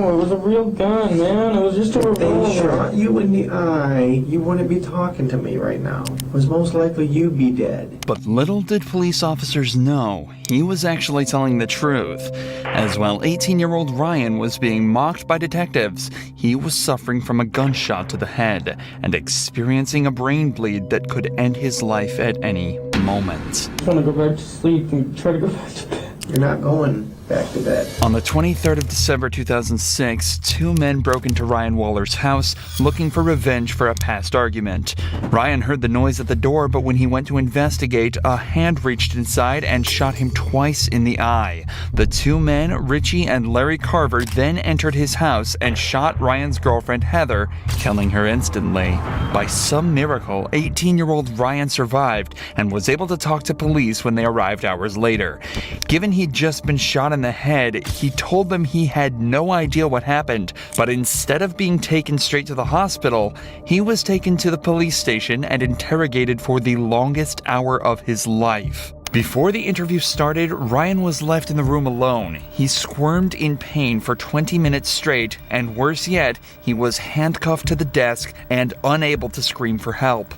It was a real gun, man. It was just a revolver. They shot you in the eye. You wouldn't be talking to me right now. It was most likely you'd be dead. But little did police officers know, he was actually telling the truth. As while 18-year-old Ryan was being mocked by detectives, he was suffering from a gunshot to the head and experiencing a brain bleed that could end his life at any moment. I want to go back to sleep and try to go back to bed. You're not going back to bed. On the 23rd of December 2006, two men broke into Ryan Waller's house looking for revenge for a past argument. Ryan heard the noise at the door, but when he went to investigate, a hand reached inside and shot him twice in the eye. The two men, Richie and Larry Carver, then entered his house and shot Ryan's girlfriend Heather, killing her instantly. By some miracle, 18-year-old Ryan survived and was able to talk to police when they arrived hours later. Given he'd just been shot in the head, he told them he had no idea what happened, but instead of being taken straight to the hospital, he was taken to the police station and interrogated for the longest hour of his life. Before the interview started, Ryan was left in the room alone. He squirmed in pain for 20 minutes straight, and worse yet, he was handcuffed to the desk and unable to scream for help.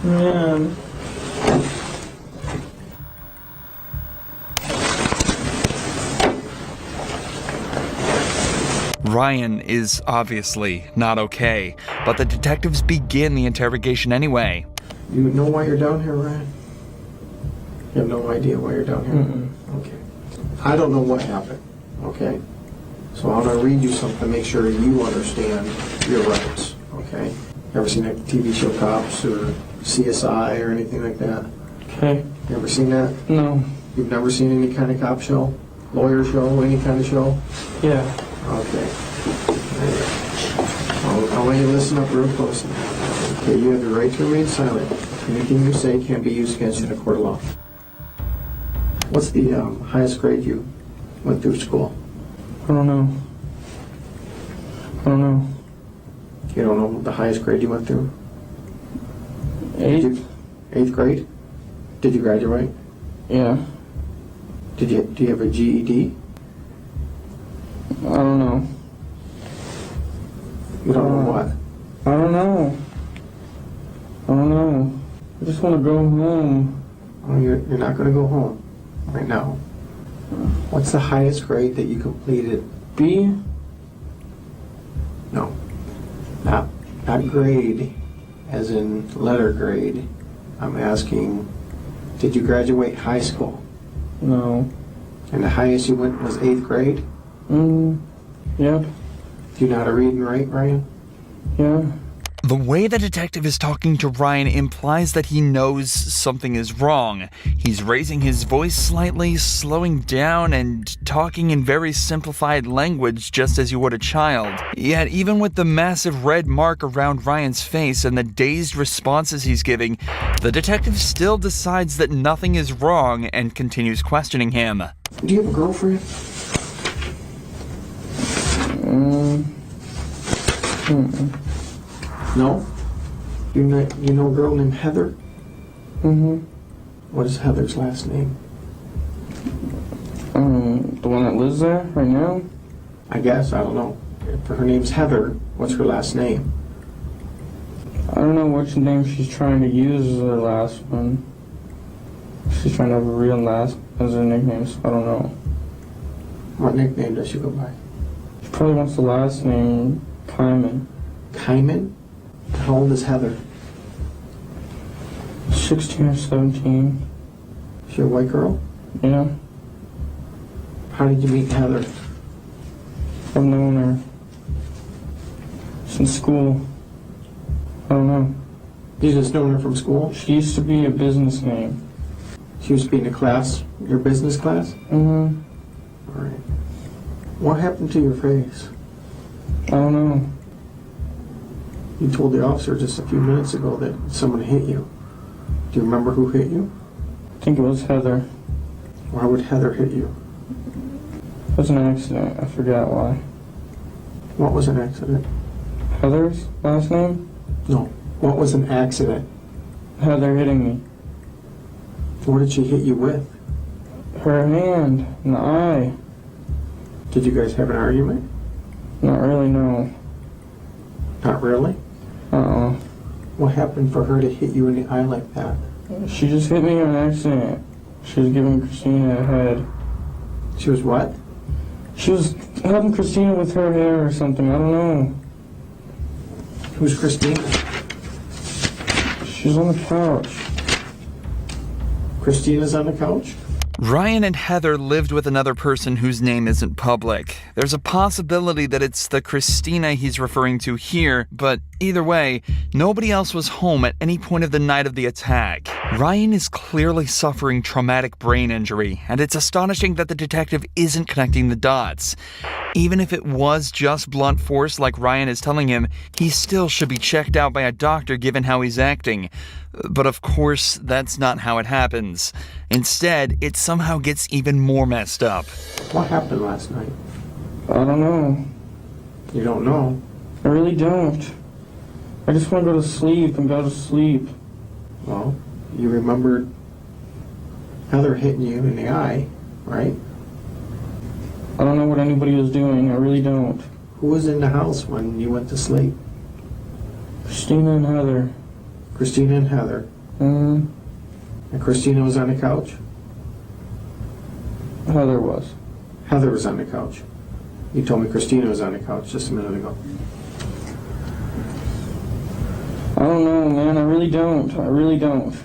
Man. Ryan is obviously not okay, but the detectives begin the interrogation anyway. You know why you're down here, Ryan? You have no idea why you're down here? Mm-mm. Okay. I don't know what happened, okay? So I'm going to read you something to make sure you understand your rights, okay? Ever seen a TV show Cops or CSI or anything like that? Okay. You ever seen that? No. You've never seen any kind of cop show? Lawyer show? Any kind of show? Yeah. Okay. I'll let you listen up real close. Okay, you have the right to remain silent. Anything you say can't be used against you in a court of law. What's the highest grade you went through school? I don't know. You don't know the highest grade you went through? 8th? 8th grade? Did you graduate? Yeah. Do you have a GED? I don't know. You don't know what? I don't know. I just want to go home. Oh, you're not going to go home right now. What's the highest grade that you completed? B? No. Not grade as in letter grade. I'm asking, did you graduate high school? No. And the highest you went was 8th grade? Yep. Do you know how to read and write, Ryan? Yeah. The way the detective is talking to Ryan implies that he knows something is wrong. He's raising his voice slightly, slowing down, and talking in very simplified language just as you would a child. Yet even with the massive red mark around Ryan's face and the dazed responses he's giving, the detective still decides that nothing is wrong and continues questioning him. Do you have a girlfriend? No? You know a girl named Heather? What is Heather's last name? The one that lives there right now? I guess, I don't know. If her name's Heather, what's her last name? I don't know which name she's trying to use as her last one. She's trying to have a real last as her nickname, so I don't know. What nickname does she go by? She probably wants the last name, Kyman. Kyman? How old is Heather? 16 or 17. Is she a white girl? Yeah. How did you meet Heather? I've known her since school. I don't know. You just known her from school? She used to be a business name. She used to be in a class, your business class? All right. What happened to your face? I don't know. You told the officer just a few minutes ago that someone hit you. Do you remember who hit you? I think it was Heather. Why would Heather hit you? It was an accident. I forgot why. What was an accident? Heather's last name? No. What was an accident? Heather hitting me. What did she hit you with? Her hand and the eye. Did you guys have an argument? Not really, no. Not really? Uh-uh. What happened for her to hit you in the eye like that? She just hit me on accident. She was giving Christina a head. She was what? She was helping Christina with her hair or something. I don't know. Who's Christina? She's on the couch. Christina's on the couch? Ryan and Heather lived with another person whose name isn't public. There's a possibility that it's the Christina he's referring to here, but either way, nobody else was home at any point of the night of the attack. Ryan is clearly suffering traumatic brain injury, and it's astonishing that the detective isn't connecting the dots. Even if it was just blunt force like Ryan is telling him, he still should be checked out by a doctor given how he's acting. But of course, that's not how it happens. Instead, it somehow gets even more messed up. What happened last night? I don't know. You don't know? I really don't. I just want to go to sleep and go to sleep. Well, you remembered Heather hitting you in the eye, right? I don't know what anybody was doing. I really don't. Who was in the house when you went to sleep? Christina and Heather. Christina and Heather. Mm-hmm. And Christina was on the couch? Heather was. Heather was on the couch. You told me Christina was on the couch just a minute ago. I don't know, man. I really don't. I really don't.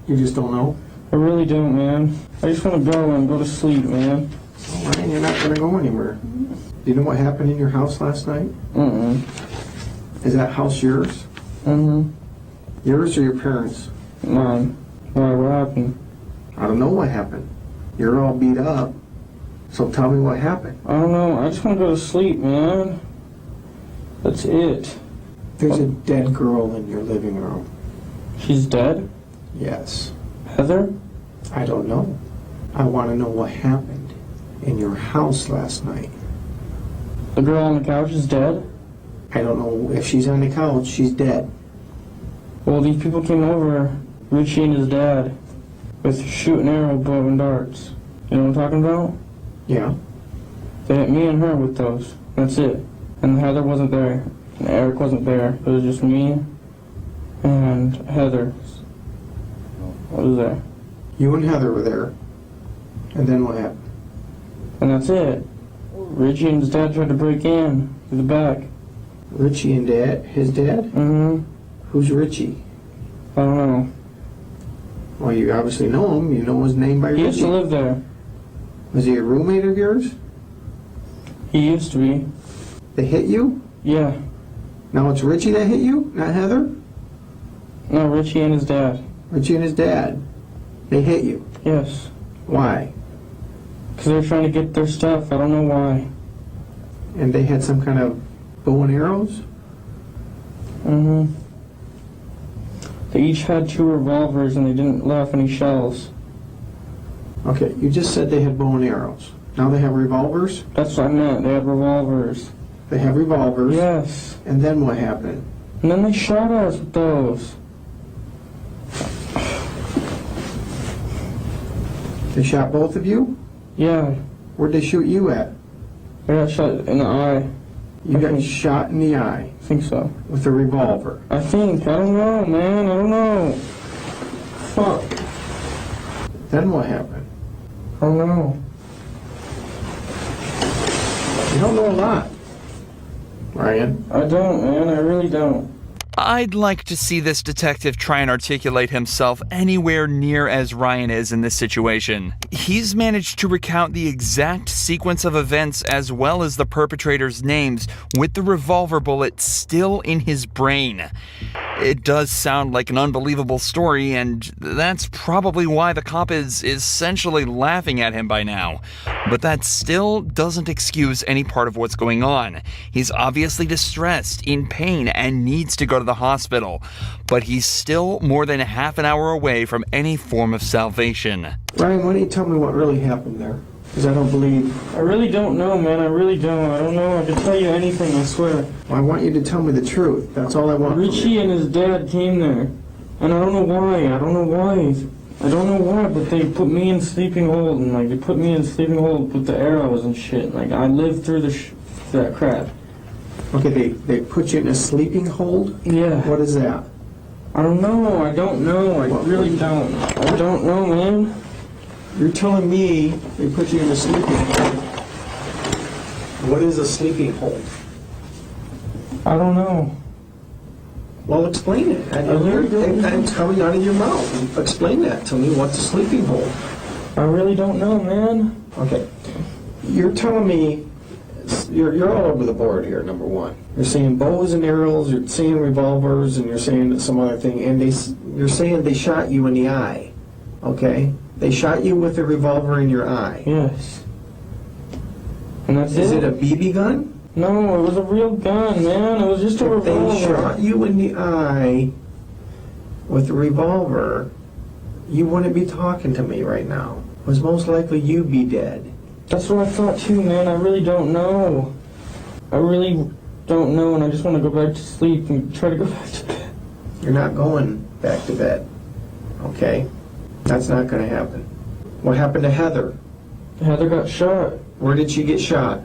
You just don't know? I really don't, man. I just want to go and go to sleep, man. All right, you're not going to go anywhere. Do you know what happened in your house last night? Mm-mm. Is that house yours? Mm-hmm. Yours or your parents'? Mine. Why, what happened? I don't know what happened. You're all beat up. So tell me what happened. I don't know. I just want to go to sleep, man. That's it. There's a dead girl in your living room. She's dead? Yes. Heather? I don't know. I want to know what happened in your house last night. The girl on the couch is dead? I don't know if she's on the couch. She's dead. Well, these people came over, Richie and his dad, with shoot and arrow, bow and darts. You know what I'm talking about? Yeah. They hit me and her with those. That's it. And Heather wasn't there. And Eric wasn't there. It was just me and Heather. I was there. You and Heather were there. And then what happened? And that's it. Richie and his dad tried to break in through the back. Richie and Dad? His dad? Mm-hmm. Who's Richie? I don't know. Well, you obviously know him. You know his name by He used Richie. to live there. Was he a roommate of yours? He used to be. They hit you? Yeah. Now it's Richie that hit you, not Heather? No, Richie and his dad. Richie and his dad. They hit you. Yes. Why? Because they were trying to get their stuff. I don't know why. And they had some kind of bow and arrows? Mm-hmm. They each had 2 revolvers and they didn't let off any shells. Okay, you just said they had bow and arrows. Now they have revolvers? That's what I meant. They had revolvers. They have revolvers. Yes. And then what happened? And then they shot us with those. They shot both of you? Yeah. Where'd they shoot you at? I got shot in the eye. You I got think- shot in the eye I think so. with a revolver. I think. I don't know, man. I don't know. Fuck. Then what happened? I don't know. You don't know a lot, Ryan. I don't, man. I really don't. I'd like to see this detective try and articulate himself anywhere near as Ryan is in this situation. He's managed to recount the exact sequence of events as well as the perpetrators' names with the revolver bullet still in his brain. It does sound like an unbelievable story, and that's probably why the cop is essentially laughing at him by now. But that still doesn't excuse any part of what's going on. He's obviously distressed, in pain, and needs to go to the hospital. But he's still more than half an hour away from any form of salvation. Ryan, why don't you tell me what really happened there? Because I don't believe. I really don't know, man. I really don't. I don't know. I can tell you anything, I swear. Well, I want you to tell me the truth. That's all I want. from you. Richie and his dad came there. And I don't know why. I don't know why. I don't know why, but they put me in sleeping hold, and like they put me in sleeping hold with the arrows and shit. Like I lived through that crap. Okay, they put you in a sleeping hold? Yeah. What is that? I don't know. I don't know. I really don't. I don't know, man. You're telling me they put you in a sleeping hold. What is a sleeping hold? I don't know. Well, explain it. It's coming out of your mouth. Explain that to me. What's a sleeping hold? I really don't know, man. Okay. You're telling me you're all over the board here, number one. You're saying bows and arrows, you're saying revolvers, and you're saying some other thing, and you're saying they shot you in the eye. Okay? They shot you with a revolver in your eye. Yes. And that's Is it a BB gun? No, it was a real gun, man. It was just a If revolver. they shot you in the eye with a revolver, you wouldn't be talking to me right now. It was most likely you'd be dead. That's what I thought too, man. I really don't know. I really don't know, and I just want to go back to sleep and try to go back to bed. You're not going back to bed. Okay? That's not going to happen. What happened to Heather? Heather got shot Where did she get shot?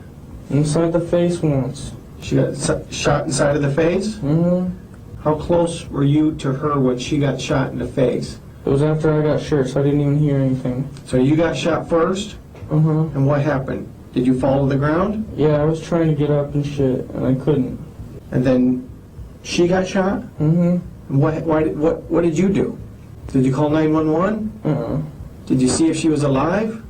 inside the face once. She got shot inside of the face? Mm-hmm. How close were you to her when she got shot in the face? It was after I got shot, so I didn't even hear anything. So you got shot first? Uh-huh. And what happened? Did you fall to the ground? Yeah, I was trying to get up and shit, and I couldn't. And then she got shot? Mm-hmm. And what did you do? Did you call 911? Uh-uh. Did you see if she was alive?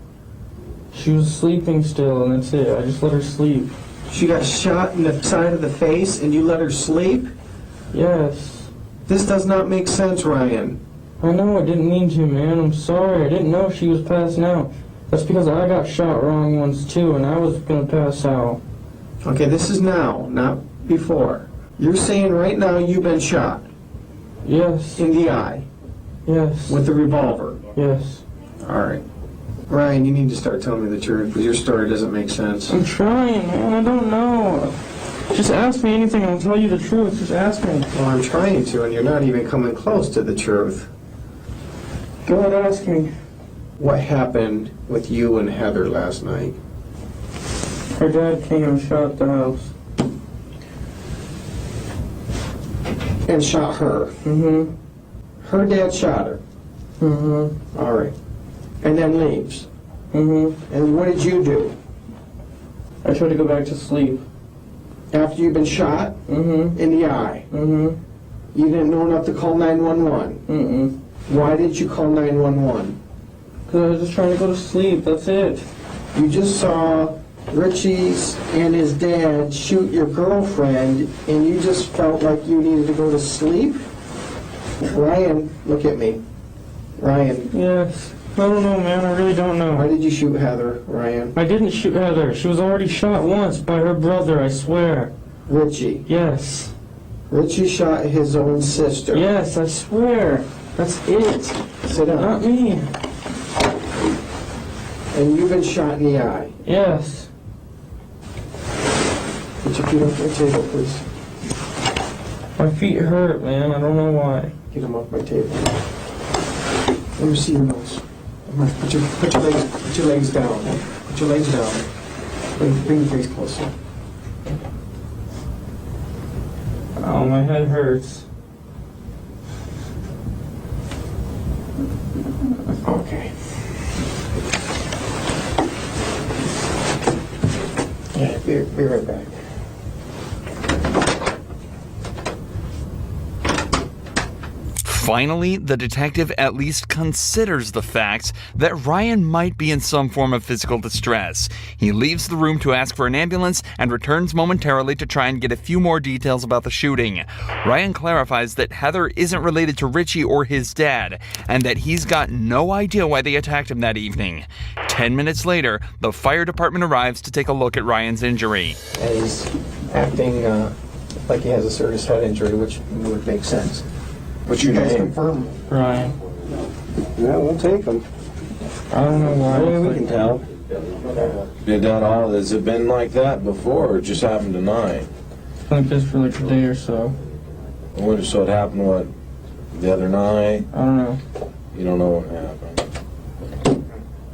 She was sleeping still, and that's it. I just let her sleep. She got shot in the side of the face and you let her sleep? Yes. This does not make sense, Ryan. I know, I didn't mean to, man. I'm sorry. I didn't know she was passing out. That's because I got shot wrong once, too, and I was gonna pass out. Okay, this is now, not before. You're saying right now you've been shot Yes. in the eye Yes. with a revolver. Yes. All right. Ryan, you need to start telling me the truth because your story doesn't make sense. I'm trying, man. I don't know. Just ask me anything and I'll tell you the truth. Just ask me. Well, I'm trying to, and you're not even coming close to the truth. Go ahead, ask me. What happened with you and Heather last night? Her dad came and shot the house. And shot her. Mm-hmm. Her dad shot her. Mm-hmm. All right. And then leaves. Mm-hmm. And what did you do? I tried to go back to sleep. After you've been shot Mm-hmm. in the eye, Mm-hmm. you didn't know enough to call 911. Mm-mm. Why did you call 911? Because I was just trying to go to sleep. That's it. You just saw Richie's and his dad shoot your girlfriend, and you just felt like you needed to go to sleep? Ryan, look at me. Ryan, Yes. I don't know, man. I really don't why know. did you shoot Heather, Ryan? I didn't shoot Heather. She was already shot once by her brother, I swear. Richie. Yes. Richie shot his own sister. Yes, I swear. That's it. Sit down. Not me. And you've been shot in the eye. Yes. Put your feet off my table, please. My feet hurt, man. I don't know why. Get them off my table. Let me see your nose. Put your legs down. Put your legs down. Bring your face closer. Oh, my head hurts. Okay. Yeah, be right back. Finally, the detective at least considers the fact that Ryan might be in some form of physical distress. He leaves the room to ask for an ambulance and returns momentarily to try and get a few more details about the shooting. Ryan clarifies that Heather isn't related to Richie or his dad, and that he's got no idea why they attacked him that evening. 10 minutes later, the fire department arrives to take a look at Ryan's injury. And he's acting like he has a serious head injury, which would make sense. What's your Guys name? confirm. Ryan. Yeah, we'll take them. I don't know why. Yeah, we can tell. Did that all? Has it been like that before, or it just happened tonight? It's like this for like a day or so. So it happened, what, the other night? I don't know. You don't know what happened.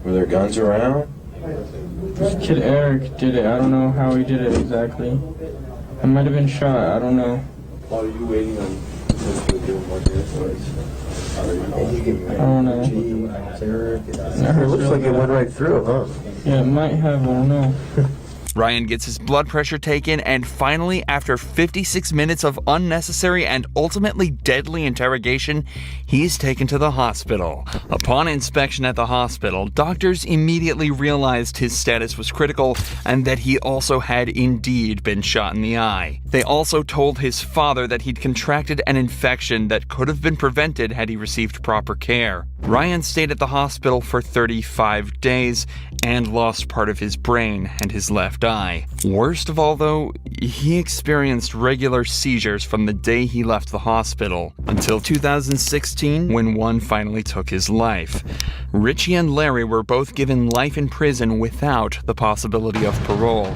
Were there guns around? This kid Eric did it. I don't know how he did it exactly. I might have been shot. I don't know. While you waiting on doing more I don't know. It looks like it went right through, huh? Yeah, it might have. I don't know. Ryan gets his blood pressure taken, and finally, after 56 minutes of unnecessary and ultimately deadly interrogation, he's taken to the hospital. Upon inspection at the hospital, doctors immediately realized his status was critical and that he also had indeed been shot in the eye. They also told his father that he'd contracted an infection that could have been prevented had he received proper care. Ryan stayed at the hospital for 35 days and lost part of his brain and his left eye. Worst of all, though, he experienced regular seizures from the day he left the hospital until 2016, when one finally took his life. Richie and Larry were both given life in prison without the possibility of parole.